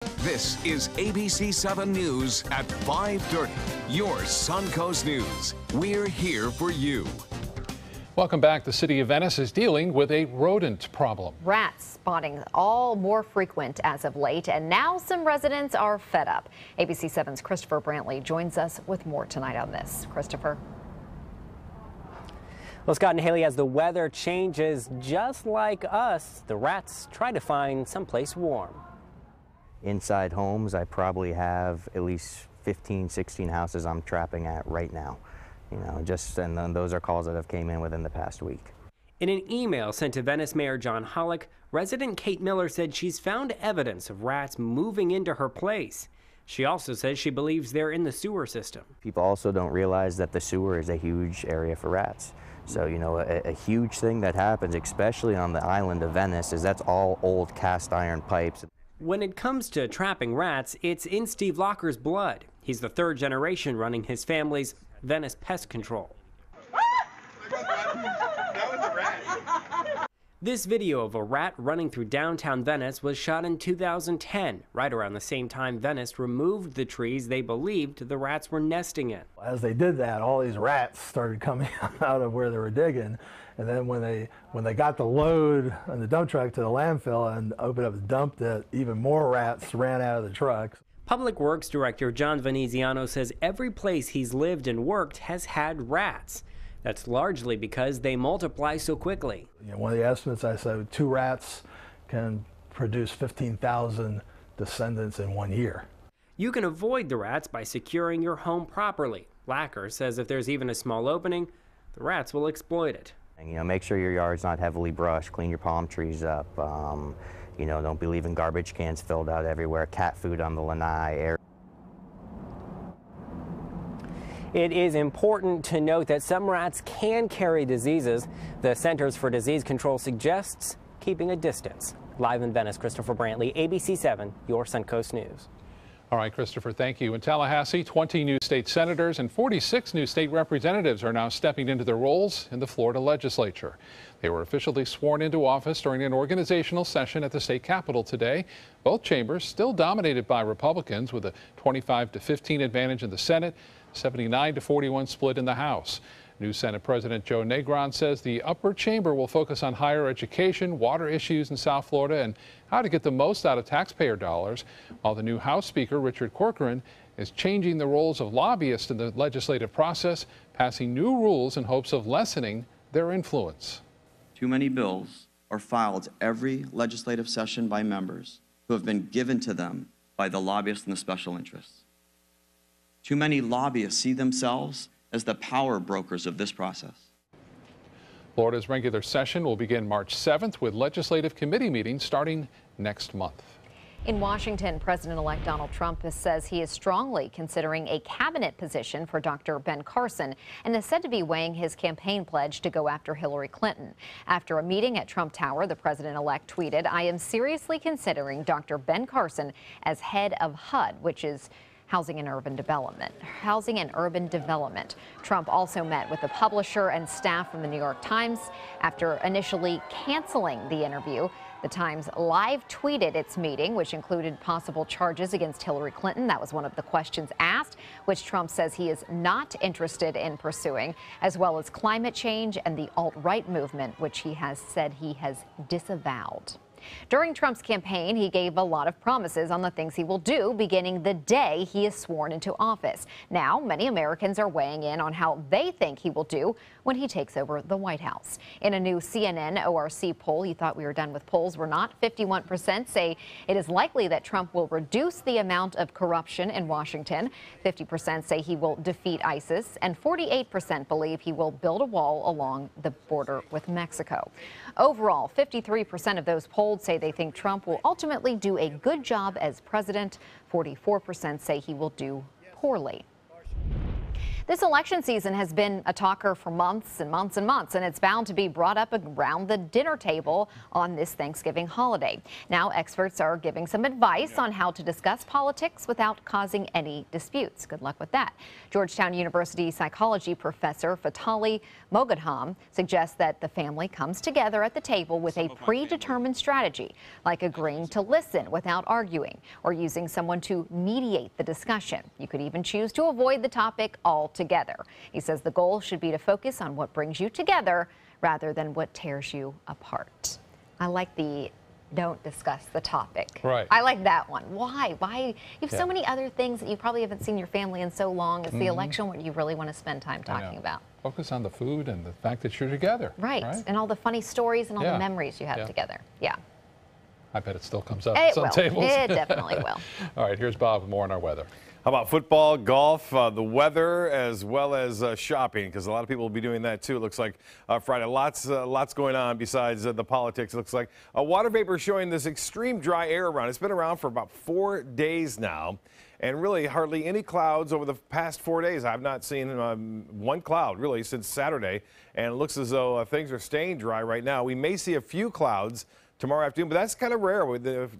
This is ABC7 News at 5:30. Your Suncoast News. We're here for you. Welcome back. The city of Venice is dealing with a rodent problem. Rats spotting all more frequent as of late, and now some residents are fed up. ABC7's Christopher Brantley joins us with more tonight on this. Christopher. Well, Scott and Haley, as the weather changes, just like us, the rats try to find someplace warm. Inside homes, I probably have at least 15, 16 houses I'm trapping at right now. And then those are calls that have came in within the past week. In an email sent to Venice Mayor John Hollick, resident Kate Miller said she's found evidence of rats moving into her place. She also says she believes they're in the sewer system. People also don't realize that the sewer is a huge area for rats. So, a huge thing that happens, especially on the island of Venice, is that's all old cast iron pipes. When it comes to trapping rats, it's in Steve Locker's blood. He's the third generation running his family's Venice Pest Control. That was a rat. This video of a rat running through downtown Venice was shot in 2010, right around the same time Venice removed the trees they believed the rats were nesting in. As they did that, all these rats started coming out of where they were digging. And then when they got the load on the dump truck to the landfill and opened up and dumped it, even more rats ran out of the trucks. Public Works Director John Veneziano says every place he's lived and worked has had rats. That's largely because they multiply so quickly. One of the estimates, I said 2 rats can produce 15,000 descendants in 1 year. You can avoid the rats by securing your home properly. Lacker says if there's even a small opening, the rats will exploit it. Make sure your yard's not heavily brushed, clean your palm trees up. Don't be leaving garbage cans filled out everywhere, cat food on the lanai. It is important to note that some rats can carry diseases. The Centers for Disease Control suggests keeping a distance. Live in Venice, Christopher Brantley, ABC7, your Suncoast News. All right, Christopher, thank you. In Tallahassee, 20 new state senators and 46 new state representatives are now stepping into their roles in the Florida legislature. They were officially sworn into office during an organizational session at the state capitol today. Both chambers still dominated by Republicans with a 25-15 advantage in the Senate, 79-41 split in the House. New Senate President Joe Negron says the upper chamber will focus on higher education, water issues in South Florida, and how to get the most out of taxpayer dollars, while the new House Speaker, Richard Corcoran, is changing the roles of lobbyists in the legislative process, passing new rules in hopes of lessening their influence. Too many bills are filed every legislative session by members who have been given to them by the lobbyists and the special interests. Too many lobbyists see themselves as the power brokers of this process. Florida's regular session will begin March 7th with legislative committee meetings starting next month. In Washington, President-elect Donald Trump says he is strongly considering a cabinet position for Dr. Ben Carson and is said to be weighing his campaign pledge to go after Hillary Clinton. After a meeting at Trump Tower, the president-elect tweeted, "I am seriously considering Dr. Ben Carson as head of HUD," which is Housing and Urban Development. Trump also met with the publisher and staff from the New York Times after initially canceling the interview. The Times live tweeted its meeting, which included possible charges against Hillary Clinton. That was one of the questions asked, which Trump says he is not interested in pursuing, as well as climate change and the alt-right movement, which he has said he has disavowed. During Trump's campaign, he gave a lot of promises on the things he will do beginning the day he is sworn into office. Now, many Americans are weighing in on how they think he will do when he takes over the White House. In a new CNN ORC poll, you thought we were done with polls. We're not. 51% say it is likely that Trump will reduce the amount of corruption in Washington. 50% say he will defeat ISIS, and 48% believe he will build a wall along the border with Mexico. Overall, 53% of those polled say they think Trump will ultimately do a good job as president. 44% say he will do poorly. This election season has been a talker for months and months and months, and it's bound to be brought up around the dinner table on this Thanksgiving holiday. Now experts are giving some advice on how to discuss politics without causing any disputes. Good luck with that. Georgetown University psychology professor Fatali Moghadam suggests that the family comes together at the table with a predetermined strategy, like agreeing to listen without arguing or using someone to mediate the discussion. You could even choose to avoid the topic altogether. He says the goal should be to focus on what brings you together rather than what tears you apart. I like the don't discuss the topic. Right. I like that one. Why? You have so many other things that you probably haven't seen your family in so long. It's the election what you really want to spend time talking about. Focus on the food and the fact that you're together. Right. And all the funny stories and all the memories you have together. Yeah. I bet it still comes up It some will. tables. It definitely will. All right, here's Bob with more on our weather. How about football, golf, the weather, as well as shopping, because a lot of people will be doing that too. It looks like Friday, lots going on besides the politics. It looks like water vapor showing this extreme dry air around. It's been around for about 4 days now, and really hardly any clouds over the past 4 days. I've not seen one cloud really since Saturday, and it looks as though things are staying dry right now. We may see a few clouds tomorrow afternoon, but that's kind of rare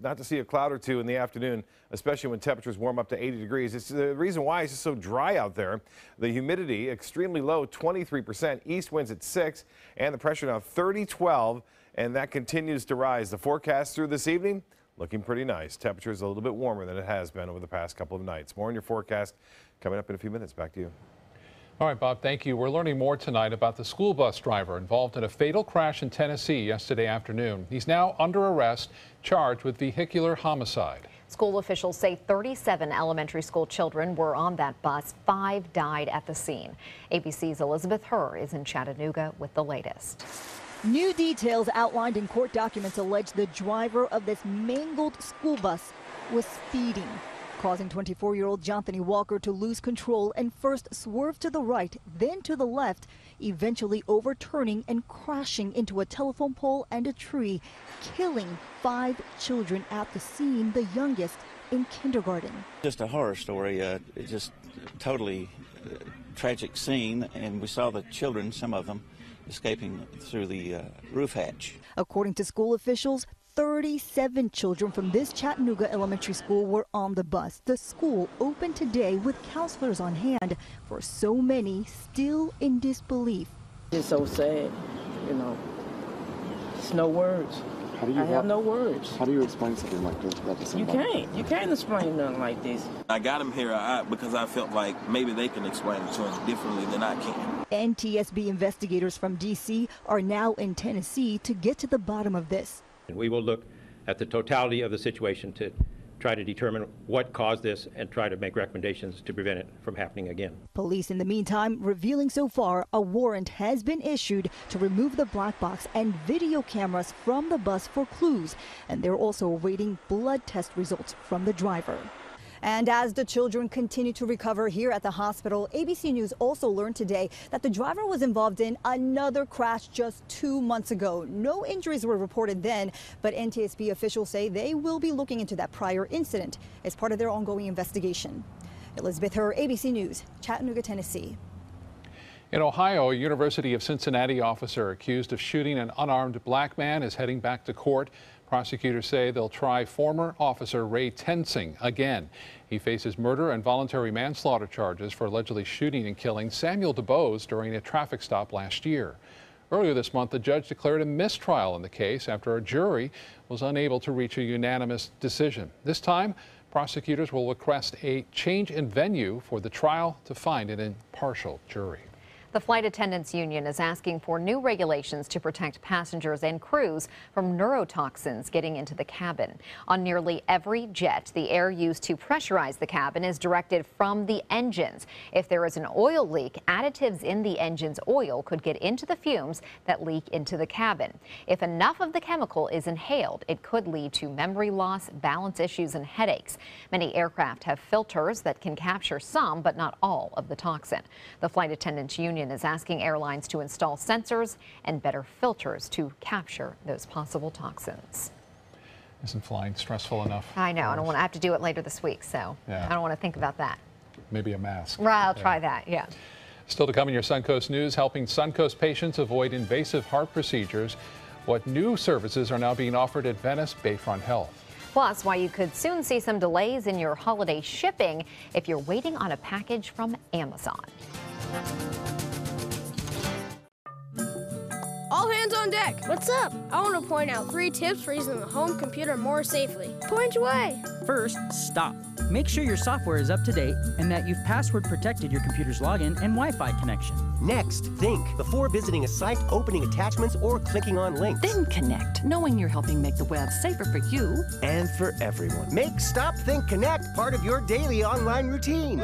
not to see a cloud or two in the afternoon, especially when temperatures warm up to 80 degrees. It's the reason why it's just so dry out there. The humidity extremely low, 23%, east winds at 6, and the pressure now 30-12, and that continues to rise. The forecast through this evening looking pretty nice. Temperatures a little bit warmer than it has been over the past couple of nights. More on your forecast coming up in a few minutes. Back to you. All right, Bob, thank you. We're learning more tonight about the school bus driver involved in a fatal crash in Tennessee yesterday afternoon. He's now under arrest, charged with vehicular homicide. School officials say 37 elementary school children were on that bus. 5 died at the scene. ABC's Elizabeth Herr is in Chattanooga with the latest. New details outlined in court documents allege the driver of this mangled school bus was speeding, causing 24-year-old Jonathan Walker to lose control and first swerve to the right, then to the left, eventually overturning and crashing into a telephone pole and a tree, killing 5 children at the scene, the youngest in kindergarten. Just a horror story. It's just totally tragic scene, and we saw the children, some of them, escaping through the roof hatch. According to school officials, 37 children from this Chattanooga elementary school were on the bus. The school opened today with counselors on hand for so many still in disbelief. It's so sad, you know. It's no words. I have no words. How do you explain something like this? You can't explain nothing like this. I got him here because I felt like maybe they can explain it to him differently than I can. NTSB investigators from D.C. are now in Tennessee to get to the bottom of this. We will look at the totality of the situation to try to determine what caused this and try to make recommendations to prevent it from happening again. Police in the meantime revealing so far a warrant has been issued to remove the black box and video cameras from the bus for clues, and they're also awaiting blood test results from the driver. And as the children continue to recover here at the hospital, ABC News also learned today that the driver was involved in another crash just 2 months ago. No injuries were reported then, but NTSB officials say they will be looking into that prior incident as part of their ongoing investigation. Elizabeth Herr, ABC News, Chattanooga, Tennessee. In Ohio, a University of Cincinnati officer accused of shooting an unarmed black man is heading back to court. Prosecutors say they'll try former officer Ray Tensing again. He faces murder and voluntary manslaughter charges for allegedly shooting and killing Samuel DuBose during a traffic stop last year. Earlier this month, the judge declared a mistrial in the case after a jury was unable to reach a unanimous decision. This time, prosecutors will request a change in venue for the trial to find an impartial jury. The Flight Attendants Union is asking for new regulations to protect passengers and crews from neurotoxins getting into the cabin. On nearly every jet, the air used to pressurize the cabin is directed from the engines. If there is an oil leak, additives in the engine's oil could get into the fumes that leak into the cabin. If enough of the chemical is inhaled, it could lead to memory loss, balance issues, and headaches. Many aircraft have filters that can capture some, but not all, of the toxin. The Flight Attendants Union is asking airlines to install sensors and better filters to capture those possible toxins. Isn't flying stressful enough? I know. I don't want to have to do it later this week, so yeah. I don't want to think about that. Maybe a mask. Right, I'll try that, yeah. Still to come in your Suncoast News, helping Suncoast patients avoid invasive heart procedures. What new services are now being offered at Venice Bayfront Health. Plus, why you could soon see some delays in your holiday shipping if you're waiting on a package from Amazon. All hands on deck. What's up? I want to point out 3 tips for using the home computer more safely. Point away. First, stop. Make sure your software is up to date and that you've password protected your computer's login and Wi-Fi connection. Next, think before visiting a site, opening attachments, or clicking on links. Then connect, knowing you're helping make the web safer for you and for everyone. Make Stop, Think, Connect part of your daily online routine.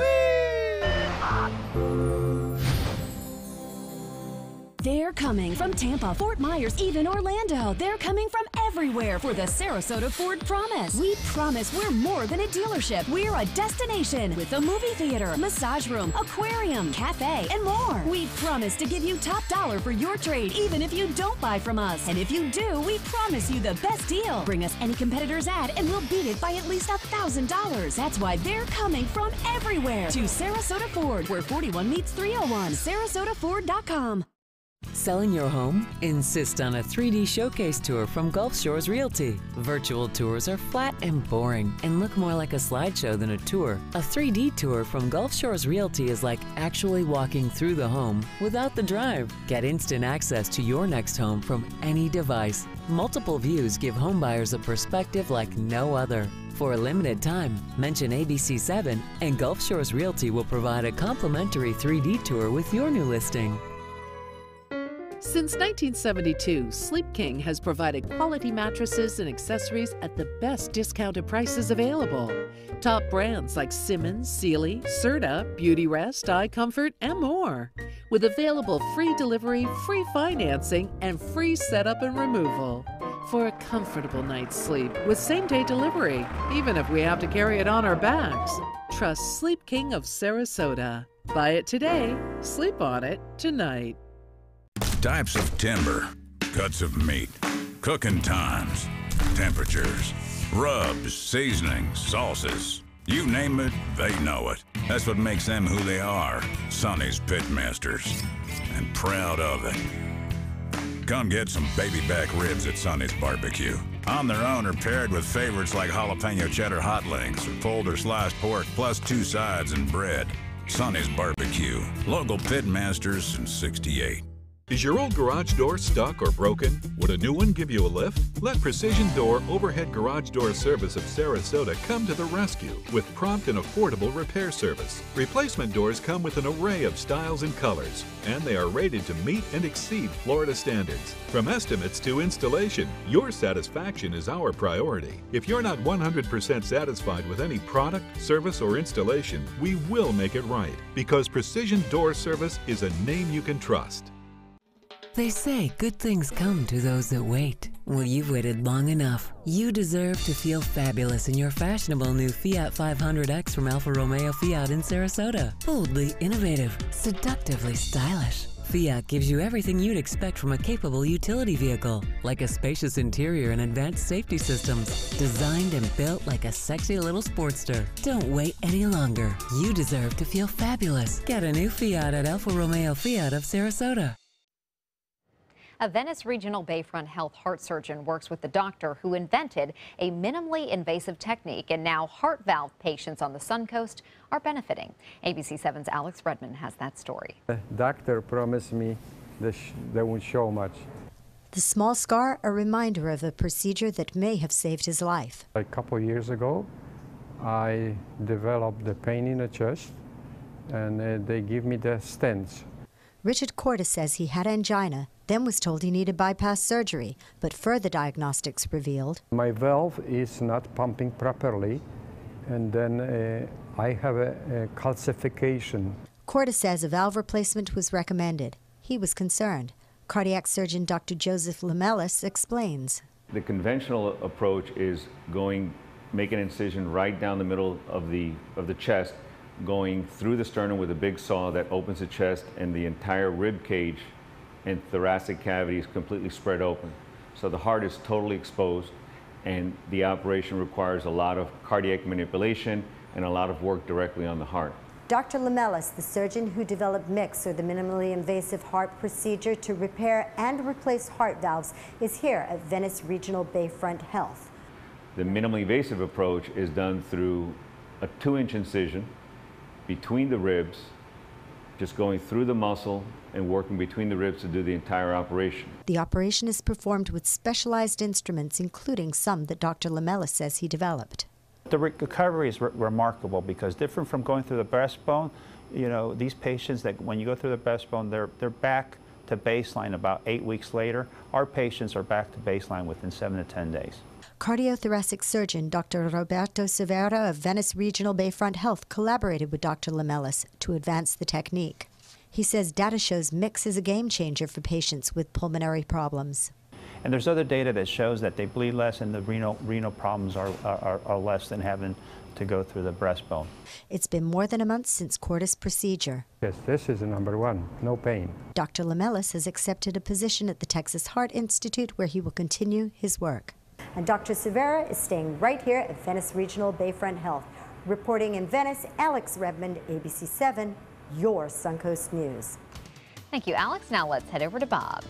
They're coming from Tampa, Fort Myers, even Orlando. They're coming from everywhere for the Sarasota Ford Promise. We promise we're more than a dealership. We're a destination with a movie theater, massage room, aquarium, cafe, and more. We promise to give you top dollar for your trade, even if you don't buy from us. And if you do, we promise you the best deal. Bring us any competitor's ad and we'll beat it by at least $1,000. That's why they're coming from everywhere to Sarasota Ford, where 41 meets 301. SarasotaFord.com. Selling your home? Insist on a 3D showcase tour from Gulf Shores Realty. Virtual tours are flat and boring and look more like a slideshow than a tour. A 3D tour from Gulf Shores Realty is like actually walking through the home without the drive. Get instant access to your next home from any device. Multiple views give homebuyers a perspective like no other. For a limited time, mention ABC7 and Gulf Shores Realty will provide a complimentary 3D tour with your new listing. Since 1972, Sleep King has provided quality mattresses and accessories at the best discounted prices available. Top brands like Simmons, Sealy, Serta, Beauty Rest, Eye Comfort, and more. With available free delivery, free financing, and free setup and removal. For a comfortable night's sleep with same-day delivery, even if we have to carry it on our backs. Trust Sleep King of Sarasota. Buy it today, sleep on it tonight. Types of timber, cuts of meat, cooking times, temperatures, rubs, seasonings, sauces. You name it, they know it. That's what makes them who they are, Sonny's Pitmasters. And proud of it. Come get some baby back ribs at Sonny's Barbecue. On their own or paired with favorites like jalapeno cheddar hot links or pulled or sliced pork plus 2 sides and bread. Sonny's Barbecue. Local Pitmasters since '68. Is your old garage door stuck or broken? Would a new one give you a lift? Let Precision Door Overhead Garage Door Service of Sarasota come to the rescue with prompt and affordable repair service. Replacement doors come with an array of styles and colors, and they are rated to meet and exceed Florida standards. From estimates to installation, your satisfaction is our priority. If you're not 100% satisfied with any product, service, or installation, we will make it right, because Precision Door Service is a name you can trust. They say good things come to those that wait. Well, you've waited long enough. You deserve to feel fabulous in your fashionable new Fiat 500X from Alfa Romeo Fiat in Sarasota. Boldly innovative, seductively stylish. Fiat gives you everything you'd expect from a capable utility vehicle, like a spacious interior and advanced safety systems, designed and built like a sexy little Sportster. Don't wait any longer. You deserve to feel fabulous. Get a new Fiat at Alfa Romeo Fiat of Sarasota. A Venice Regional Bayfront Health heart surgeon works with the doctor who invented a minimally invasive technique, and now heart valve patients on the Suncoast are benefiting. ABC7's Alex Redman has that story. The doctor promised me they won't show much. The small scar, a reminder of a procedure that may have saved his life. A couple years ago, I developed the pain in the chest, and they give me the stents. Richard Cordes says he had angina, then was told he needed bypass surgery, but further diagnostics revealed my valve is not pumping properly, and then I have a calcification. Cordes says a valve replacement was recommended. He was concerned. Cardiac surgeon Dr. Joseph Lamelis explains. The conventional approach is make an incision right down the middle of the chest, going through the sternum with a big saw that opens the chest, and the entire rib cage and thoracic cavity is completely spread open. So the heart is totally exposed, and the operation requires a lot of cardiac manipulation and a lot of work directly on the heart. Dr. Lamelas, the surgeon who developed MIX, or the minimally invasive heart procedure to repair and replace heart valves, is here at Venice Regional Bayfront Health. The minimally invasive approach is done through a 2-inch incision between the ribs, just going through the muscle and working between the ribs to do the entire operation. The operation is performed with specialized instruments, including some that Dr. Lamelas says he developed. The recovery is remarkable because different from going through the breastbone, you know, these patients that when you go through the breastbone, they're back to baseline about 8 weeks later. Our patients are back to baseline within 7 to 10 days. Cardiothoracic surgeon Dr. Roberto Severa of Venice Regional Bayfront Health collaborated with Dr. Lamelas to advance the technique. He says data shows MIX is a game changer for patients with pulmonary problems. And there's other data that shows that they bleed less and the renal problems are less than having to go through the breastbone. It's been more than a month since Cordis' procedure. Yes, this is the number one, no pain. Dr. Lamelas has accepted a position at the Texas Heart Institute where he will continue his work. And Dr. Severa is staying right here at Venice Regional Bayfront Health. Reporting in Venice, Alex Redmond, ABC7, your Suncoast News. Thank you, Alex. Now let's head over to Bob.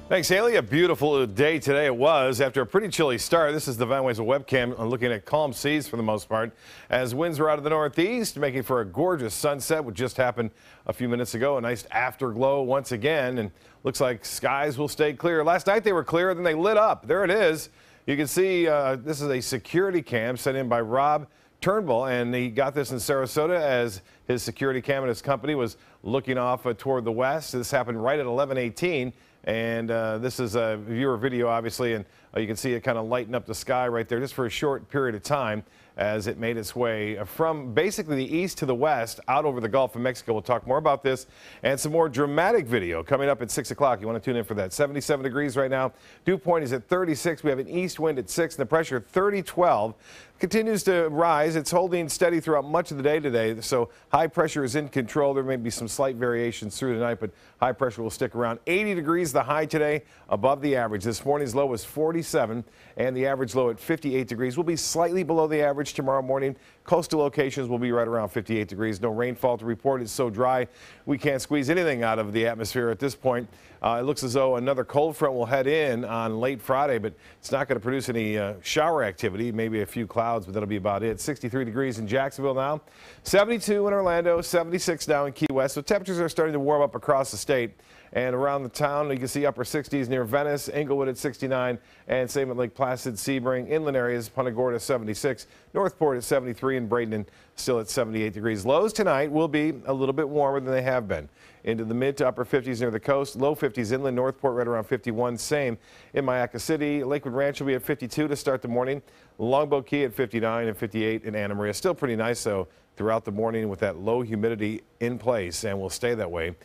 Thanks, Haley. A beautiful day today it was after a pretty chilly start. This is the Van Wezel webcam looking at calm seas for the most part as winds are out of the northeast, making for a gorgeous sunset, which just happened a few minutes ago. A nice afterglow once again, and looks like skies will stay clear. Last night they were clear, then they lit up. There it is. You can see this is a security cam sent in by Rob Turnbull, and he got this in Sarasota as his security cam and his company was looking off toward the west. This happened right at 11:18. And this is a viewer video, obviously, and you can see it kind of lighten up the sky right there just for a short period of time as it made its way from basically the east to the west out over the Gulf of Mexico. We'll talk more about this and some more dramatic video coming up at 6 o'clock. You want to tune in for that. 77 degrees right now. Dew point is at 36. We have an east wind at 6 and the pressure 30-12. Continues to rise. It's holding steady throughout much of the day today, so high pressure is in control. There may be some slight variations through the night, but high pressure will stick around. 80 degrees the high today, above the average. This morning's low was 47, and the average low at 58 degrees. We'll be slightly below the average tomorrow morning. Coastal locations will be right around 58 degrees. No rainfall to report. It's so dry we can't squeeze anything out of the atmosphere at this point. It looks as though another cold front will head in on late Friday, but it's not going to produce any shower activity, maybe a few clouds, but that'll be about it. 63 degrees in Jacksonville now, 72 in Orlando, 76 now in Key West. So temperatures are starting to warm up across the state. And around the town, you can see upper 60s near Venice, Inglewood at 69, and same at Lake Placid, Sebring, inland areas, Punta Gorda 76, Northport at 73, and Bradenton still at 78 degrees. Lows tonight will be a little bit warmer than they have been. Into the mid to upper 50s near the coast, low 50s inland, Northport right around 51, same in Mayaca City. Lakewood Ranch will be at 52 to start the morning, Longboat Key at 59 and 58 in Anna Maria. Still pretty nice, though, throughout the morning with that low humidity in place, and will stay that way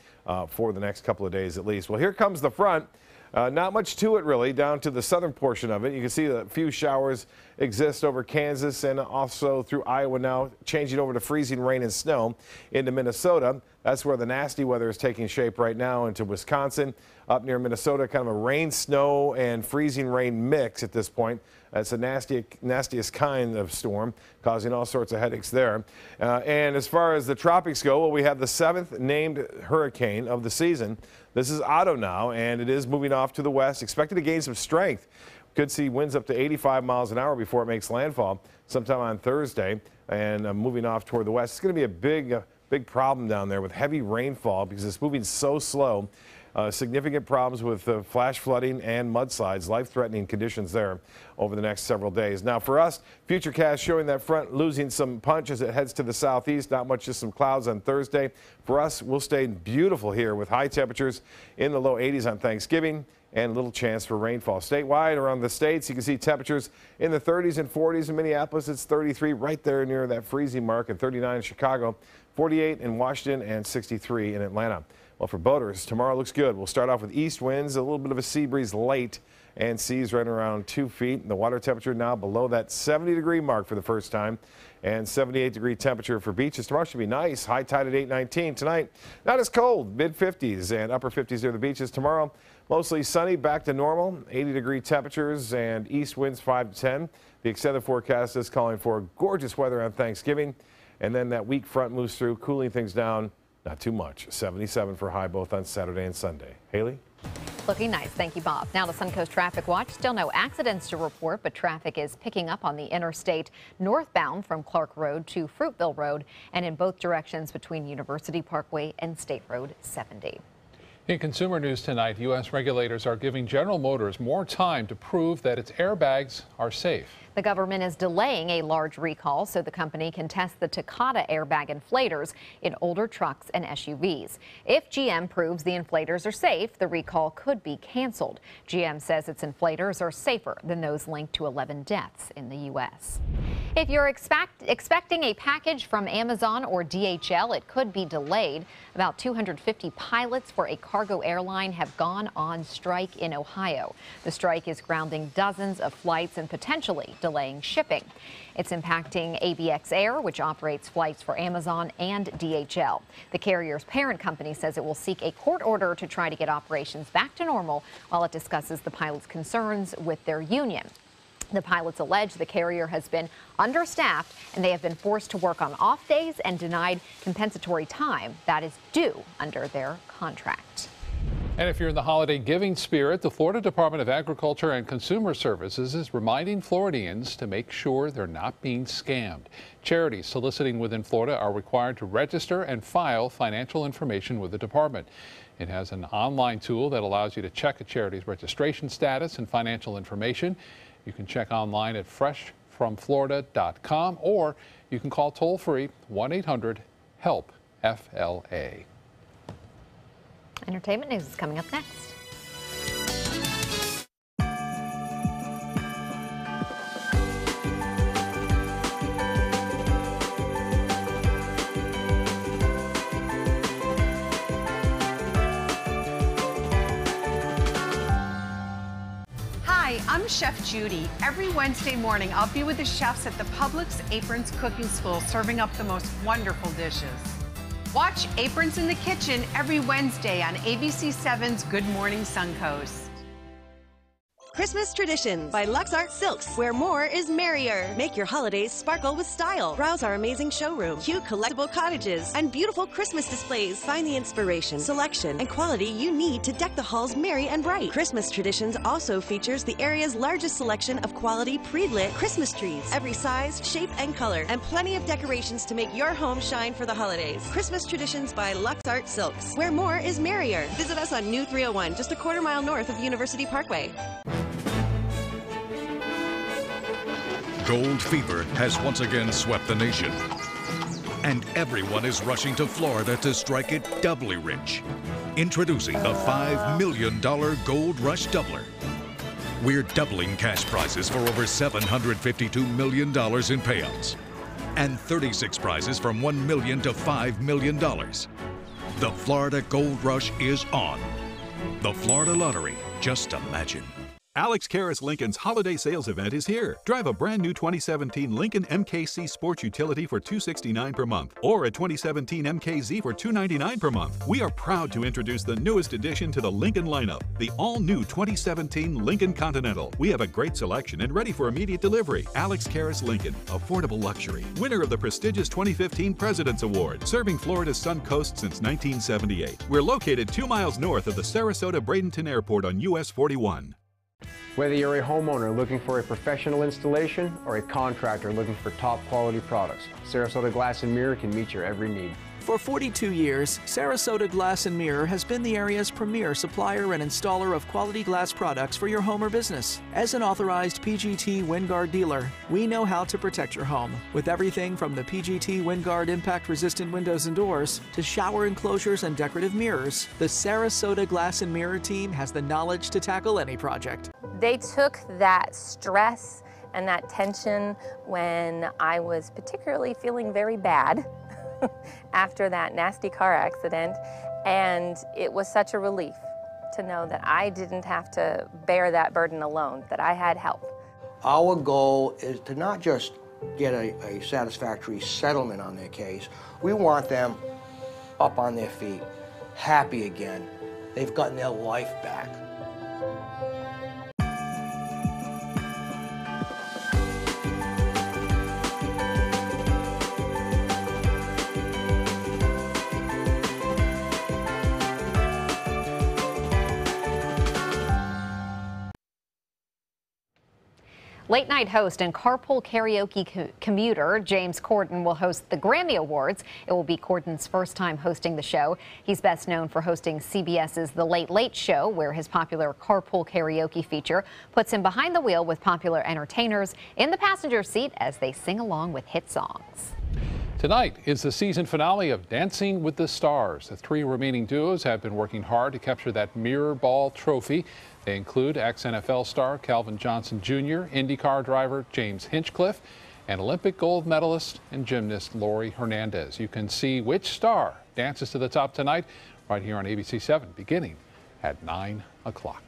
for the next couple of days at least. Well, here comes the front. Not much to it, really, down to the southern portion of it. You can see a few showers exist over Kansas and also through Iowa now, changing over to freezing rain and snow into Minnesota. That's where the nasty weather is taking shape right now into Wisconsin. Up near Minnesota, kind of a rain, snow, and freezing rain mix at this point. That's the nastiest kind of storm, causing all sorts of headaches there. And as far as the tropics go, well, we have the 7th named hurricane of the season. This is Otto now, and it is moving off to the west, expected to gain some strength. Could see winds up to 85 miles an hour before it makes landfall sometime on Thursday, and moving off toward the west. It's going to be a big problem down there with heavy rainfall because it's moving so slow. Significant problems with flash flooding and mudslides, life-threatening conditions there over the next several days. Now for us, Futurecast showing that front losing some punch as it heads to the southeast. Not much, just some clouds on Thursday. For us, we'll stay beautiful here with high temperatures in the low 80s on Thanksgiving and a little chance for rainfall. Statewide around the states, you can see temperatures in the 30s and 40s. In Minneapolis, it's 33 right there near that freezing mark, and 39 in Chicago, 48 in Washington, and 63 in Atlanta. Well, for boaters, tomorrow looks good. We'll start off with east winds, a little bit of a sea breeze late, and seas right around 2 feet. The water temperature now below that 70-degree mark for the first time, and 78-degree temperature for beaches. Tomorrow should be nice. High tide at 8:19. Tonight, not as cold, mid-50s and upper 50s near the beaches. Tomorrow, mostly sunny, back to normal, 80-degree temperatures and east winds 5 to 10. The extended forecast is calling for gorgeous weather on Thanksgiving. And then that weak front moves through, cooling things down, not too much. 77 for high both on Saturday and Sunday. Haley? Looking nice. Thank you, Bob. Now to Suncoast Traffic Watch. Still no accidents to report, but traffic is picking up on the interstate northbound from Clark Road to Fruitville Road and in both directions between University Parkway and State Road 70. In consumer news tonight, U.S. regulators are giving General Motors more time to prove that its airbags are safe. The government is delaying a large recall so the company can test the Takata airbag inflators in older trucks and SUVs. If GM proves the inflators are safe, the recall could be canceled. GM says its inflators are safer than those linked to 11 deaths in the U.S. If you're expecting a package from Amazon or DHL, it could be delayed. About 250 pilots for a cargo airline have gone on strike in Ohio. The strike is grounding dozens of flights and potentially delaying shipping. It's impacting ABX Air, which operates flights for Amazon and DHL. The carrier's parent company says it will seek a court order to try to get operations back to normal while it discusses the pilots' concerns with their union. The pilots allege the carrier has been understaffed and they have been forced to work on off days and denied compensatory time that is due under their contract. And if you're in the holiday giving spirit, the Florida Department of Agriculture and Consumer Services is reminding Floridians to make sure they're not being scammed. Charities soliciting within Florida are required to register and file financial information with the department. It has an online tool that allows you to check a charity's registration status and financial information. You can check online at freshfromflorida.com or you can call toll-free 1-800-HELP-FLA. Entertainment news is coming up next. Hi, I'm Chef Judy. Every Wednesday morning, I'll be with the chefs at the Publix Aprons Cooking School serving up the most wonderful dishes. Watch Aprons in the Kitchen every Wednesday on ABC7's Good Morning Suncoast. Christmas Traditions by Lux Art Silks, where more is merrier. Make your holidays sparkle with style. Browse our amazing showroom, cute collectible cottages, and beautiful Christmas displays. Find the inspiration, selection, and quality you need to deck the halls merry and bright. Christmas Traditions also features the area's largest selection of quality pre-lit Christmas trees, every size, shape, and color, and plenty of decorations to make your home shine for the holidays. Christmas Traditions by Lux Art Silks, where more is merrier. Visit us on New 301, just a quarter-mile north of University Parkway. Gold fever has once again swept the nation, and everyone is rushing to Florida to strike it doubly rich. Introducing the $5 million Gold Rush Doubler. We're doubling cash prizes for over $752 million in payouts, and 36 prizes from $1 million to $5 million. The Florida Gold Rush is on. The Florida Lottery, just imagine. Alex Karras Lincoln's holiday sales event is here. Drive a brand new 2017 Lincoln MKC Sports Utility for $269 per month or a 2017 MKZ for $299 per month. We are proud to introduce the newest addition to the Lincoln lineup, the all-new 2017 Lincoln Continental. We have a great selection and ready for immediate delivery. Alex Karras Lincoln, affordable luxury. Winner of the prestigious 2015 President's Award, serving Florida's Sun Coast since 1978. We're located 2 miles north of the Sarasota-Bradenton Airport on US 41. Whether you're a homeowner looking for a professional installation or a contractor looking for top quality products, Sarasota Glass and Mirror can meet your every need. For 42 years, Sarasota Glass and Mirror has been the area's premier supplier and installer of quality glass products for your home or business. As an authorized PGT WinGuard dealer, we know how to protect your home with everything from the PGT WinGuard impact-resistant windows and doors to shower enclosures and decorative mirrors. The Sarasota Glass and Mirror team has the knowledge to tackle any project. They took that stress and that tension when I was particularly feeling very bad after that nasty car accident, and it was such a relief to know that I didn't have to bear that burden alone, that I had help. Our goal is to not just get a satisfactory settlement on their case. We want them up on their feet, happy again. They've gotten their life back. Late night host and carpool karaoke commuter James Corden will host the Grammy Awards. It will be Corden's first time hosting the show. He's best known for hosting CBS's The Late Late Show, where his popular carpool karaoke feature puts him behind the wheel with popular entertainers in the passenger seat as they sing along with hit songs. Tonight is the season finale of Dancing with the Stars. The 3 remaining duos have been working hard to capture that mirror ball trophy. They include ex-NFL star Calvin Johnson Jr., IndyCar driver James Hinchcliffe, and Olympic gold medalist and gymnast Lori Hernandez. You can see which star dances to the top tonight right here on ABC7 beginning at 9 o'clock.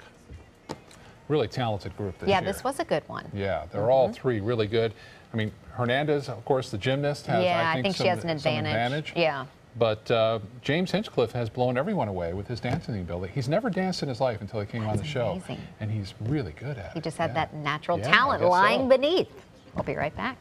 Really talented group this year. Yeah, this was a good one. Yeah, they're all 3 really good. I mean, Hernandez, of course, the gymnast, has, I think she has an advantage. Yeah. But James Hinchcliffe has blown everyone away with his dancing ability. He's never danced in his life until he came on the show. Amazing. And he's really good at it. He just had that natural talent lying beneath. We'll be right back.